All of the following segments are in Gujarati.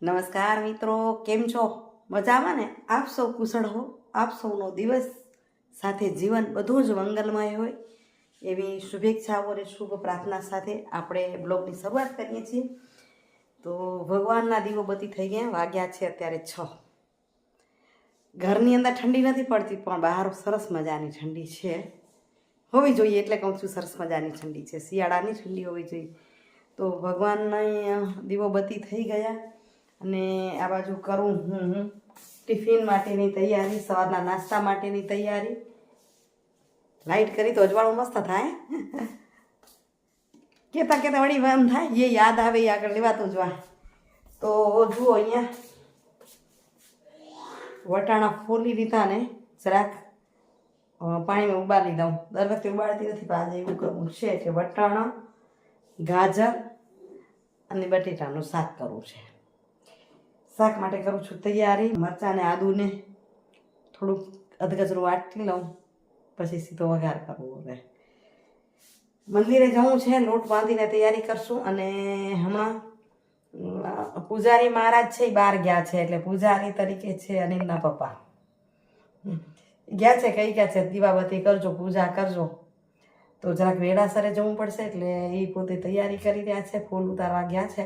નમસ્કાર મિત્રો, કેમ છો? મજામાં ને? આપ સૌ કુશળ હો, આપ સૌનો દિવસ સાથે જીવન બધું જ મંગલમય હોય એવી શુભેચ્છાઓ અને શુભ પ્રાર્થના સાથે આપણે બ્લોગની શરૂઆત કરીએ છીએ. તો ભગવાનના દીવોબત્તી થઈ ગયા, વાગ્યા છે અત્યારે 6. ઘરની અંદર ઠંડી નથી પડતી પણ બહાર સરસ મજાની ઠંડી છે, હોવી જોઈએ. એટલે કહું છું સરસ મજાની ઠંડી છે, શિયાળાની ઠંડી હોવી જોઈએ. તો ભગવાનના દીવોબત્તી થઈ ગયા અને આ બાજુ કરું હું ટિફિન માટેની તૈયારી, સવારના નાસ્તા માટેની તૈયારી. લાઈટ કરી તો અજવાળું મસ્ત થાય. કહેતા કહેતા વળી એમ થાય એ યાદ આવે એ આગળ લેવાતું જ હોય. તો જુઓ અહીંયા વટાણા ફોલી લીધા ને જરાક પાણીમાં ઉબાલી દઉં. દર વખતે ઉબાળતી નથી પણ આજે એવું કરવું છે કે વટાણા, ગાજર અને બટેટાનું શાક કરવું છે. શાક માટે કરું છું તૈયારી. મરચાં ને આદુને થોડુંક અધકચરું વાટી લઉં, પછી સીધો વઘાર કરવો. હવે મંદિરે જવું છે, લોટ બાંધીને તૈયારી કરશું. અને હમણાં પૂજારી મહારાજ છે એ બહાર ગયા છે, એટલે પૂજારી તરીકે છે અનિલના પપ્પા ગયા છે. કઈ ગયા છે દીવાબત્તી કરજો, પૂજા કરજો. તો જરાક વેળાસરે જવું પડશે, એટલે એ પોતે તૈયારી કરી રહ્યા છે. ફૂલ ઉતારવા ગયા છે.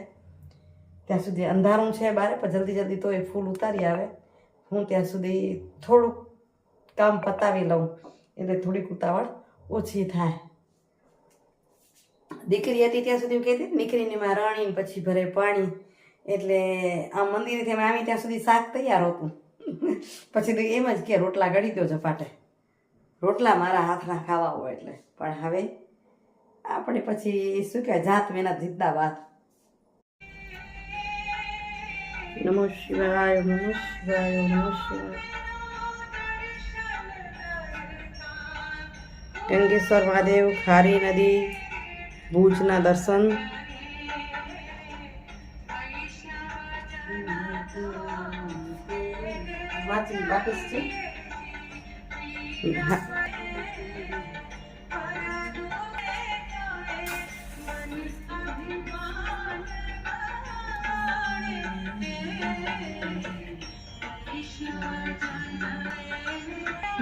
ત્યાં સુધી અંધારું છે બારે, પણ જલ્દી જલ્દી તો એ ફૂલ ઉતારી આવે. હું ત્યાં સુધી થોડુંક કામ પતાવી લઉં, એટલે થોડીક ઉતાવળ ઓછી થાય. દીકરી હતી ત્યાં સુધી હું કહેતી દીકરીને માં રાણી પછી ભરે પાણી, એટલે આ મંદિરેથી અમે આવી ત્યાં સુધી શાક તૈયાર હતું. પછી તો એમ જ કે રોટલા ગળી દો ઝપાટે, રોટલા મારા હાથના ખાવા હોય એટલે. પણ હવે આપણે પછી શું કહેવાય, જાત મહેનત જિંદાબાદ. નમો શિવાય, નમો શિવાય, નમો શિવાય. ગંગેશ્વર મહાદેવ, ખારી નદી, ભુજના દર્શન.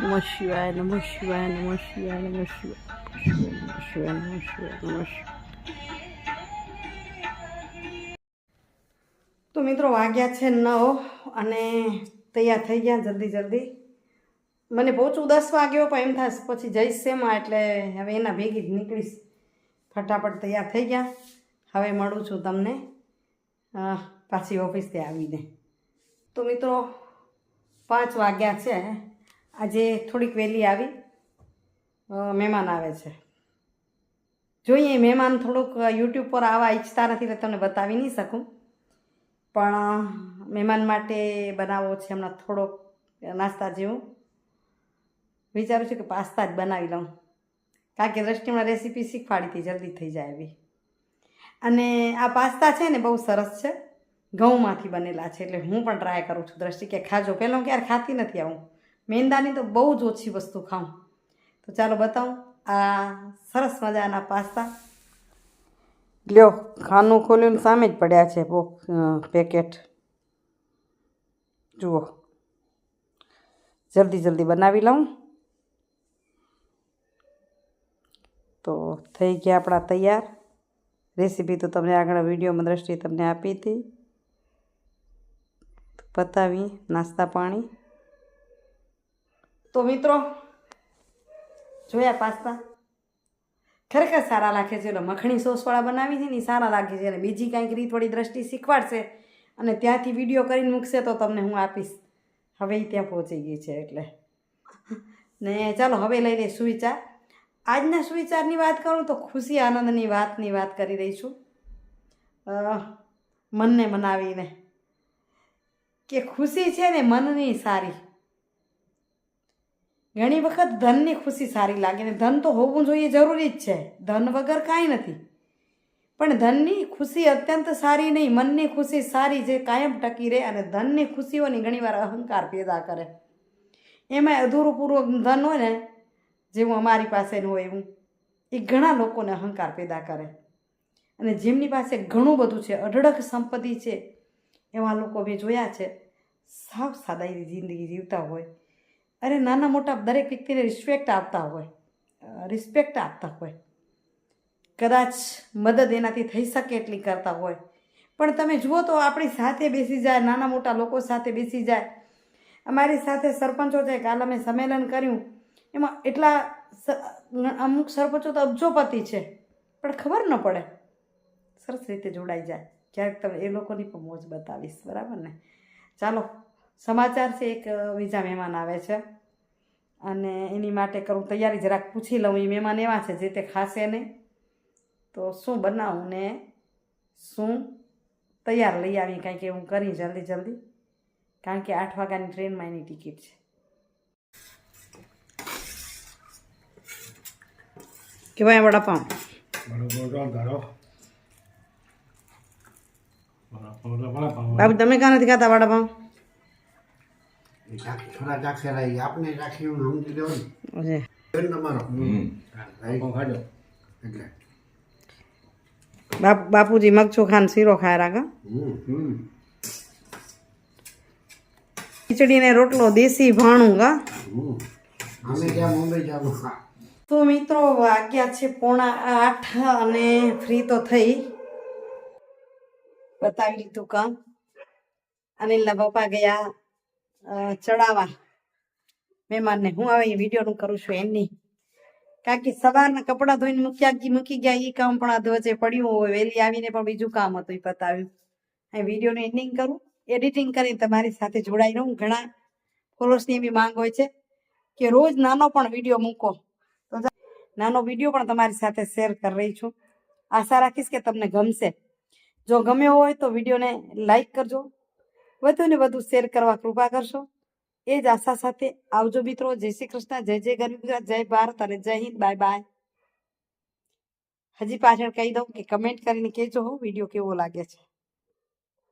નમો શિવાય, નમો શિવાય, નમો શિવાય, નમો શિવાય, નમો શિવાય, નમો શિવાય, નમો શિવાય. તો મિત્રો વાગ્યા છે 9 અને તૈયાર થઈ ગયા જલ્દી. મને પહોંચવું 10 વાગ્યો, પણ એમ થાય પછી જઈશ શેમાં, એટલે હવે એના ભેગી જ નીકળીશ. ફટાફટ તૈયાર થઈ ગયા. હવે મળું છું તમને પાછી ઓફિસથી આવીને. તો મિત્રો 5 વાગ્યા છે. આજે થોડીક વહેલી આવી, મહેમાન આવે છે. જોઈએ, મહેમાન થોડુંક યુટ્યુબ પર આવવા ઈચ્છતા નથી એટલે તમને બતાવી નહીં શકું, પણ મહેમાન માટે બનાવવો છે હમણાં થોડોક નાસ્તા જેવું. વિચારું છું કે પાસ્તા જ બનાવી લઉં, કારણ કે દ્રષ્ટિમાં રેસીપી શીખવાડી હતી, જલ્દી થઈ જાય એવી. અને આ પાસ્તા છે ને બહુ સરસ છે, ઘઉંમાંથી બનેલા છે, એટલે હું પણ ટ્રાય કરું છું. દ્રષ્ટિ કે ખાજો, પહેલાં હું ક્યારે ખાતી નથી આવું, મેંદાની તો બહુ જ ઓછી વસ્તુ ખાઉં. તો ચાલો બતાવું આ સરસ મજાના પાસ્તા. લ્યો, ખાનું ખોલ્યું સામે જ પડ્યા છે પેકેટ. જુઓ, જલ્દી બનાવી લઉં. તો થઈ ગયા આપણા તૈયાર. રેસીપી તો તમને આગળ વિડીયોમાં દ્રષ્ટિએ તમને આપી હતી. પતાવી નાસ્તા પાણી. તો મિત્રો જોયા પાસ્તા, ખરેખર સારા લાગે છે. મખણી સોસવાળા બનાવી છે ને એ સારા લાગે છે. અને બીજી કાંઈક રીત વળી દ્રષ્ટિ શીખવાડશે અને ત્યાંથી વિડીયો કરીને મૂકશે તો તમને હું આપીશ. હવે એ ત્યાં પહોંચી ગઈ છે એટલે. ને ચાલો હવે લઈ લઈએ સુવિચાર. આજના સુવિચારની વાત કરું તો ખુશી આનંદની વાત કરી રહી છું. મનને મનાવીને કે ખુશી છે ને મનની સારી. ઘણી વખત ધનની ખુશી સારી લાગે ને ધન તો હોવું જોઈએ, જરૂરી જ છે, ધન વગર કાંઈ નથી. પણ ધનની ખુશી અત્યંત સારી નહીં, મનની ખુશી સારી જે કાયમ ટકી રહે. અને ધનની ખુશીઓની ઘણીવાર અહંકાર પેદા કરે. એમાં અધૂરું પૂરું ધન હોય ને, જેવું અમારી પાસેનું હોય એવું, એ ઘણા લોકોને અહંકાર પેદા કરે. અને જેમની પાસે ઘણું બધું છે, અઢળક સંપત્તિ છે, એવા લોકો મેં જોયા છે સાવ સાદાઈની જિંદગી જીવતા હોય. અરે નાના મોટા દરેક વ્યક્તિને રિસ્પેક્ટ આપતા હોય, કદાચ મદદ એનાથી થઈ શકે એટલી કરતા હોય. પણ તમે જુઓ તો આપણી સાથે બેસી જાય, નાના મોટા લોકો સાથે બેસી જાય. અમારી સાથે સરપંચો છે, કાલ અમે સંમેલન કર્યું, એમાં એટલા અમુક સરપંચો તો અબજોપતિ છે, પણ ખબર ન પડે, સરસ રીતે જોડાઈ જાય. ક્યારેક તમે એ લોકોની પણ મોજ બતાવીશ, બરાબર ને? ચાલો, સમાચાર છે, એક બીજા મહેમાન આવે છે અને એની માટે કરું તૈયારી. જરાક પૂછી લઉં એ મહેમાન એવા છે જે તે ખાશે નહીં, તો શું બનાવું ને શું તૈયાર લઈ આવી કાંઈ કે હું કરી જલ્દી, કારણ કે 8 વાગ્યાની ટ્રેનમાં એની ટિકિટ છે. કેવાય વડાપાઉં? બાબુ તમે કાં નથી ખાતા વડાપાઉં? બાપુજી મગજો ખાન શીરો ખાય રાગા, ખીચડી ને રોટલો, દેશી ભાણું ગા. તો મિત્રો વાગ્યા છે 7:45 અને ફ્રી તો થઈ, બતાવી લીધું કામ. અનિલના પપ્પા ગયા ચડાવવા મહેમાનને. હું હવે એ વિડીયોનું કરું છું એમની, કારણ કે સવારના કપડાં ધોઈને મૂકી ગયા એ કામ પણ આ વચ્ચે પડ્યું હોય. વહેલી આવીને પણ બીજું કામ હતું એ પતાવ્યું. અહીં વિડીયોનું એન્ડિંગ કરું, એડિટિંગ કરીને તમારી સાથે જોડાઈ રહું. ઘણા ફોલોઅર્સની એવી માંગ હોય છે કે રોજ નાનો પણ વિડીયો મૂકો, તો નાનો વિડીયો પણ તમારી સાથે શેર કરી રહી છું. આશા રાખીશ કે તમને ગમશે. જો ગમ્યો હોય તો વિડીયોને લાઈક કરજો, વધુ ને વધુ શેર કરવા કૃપા કરશો. એ જ આશા સાથે આવજો મિત્રો. જય શ્રી કૃષ્ણ, જય ગરવી ગુજરાત, જય ભારત અને જય હિન્દ. Bye bye. હજી પાછળ કહી દઉં કે કમેન્ટ કરીને કહેજો હો વિડીયો કેવો લાગે છે.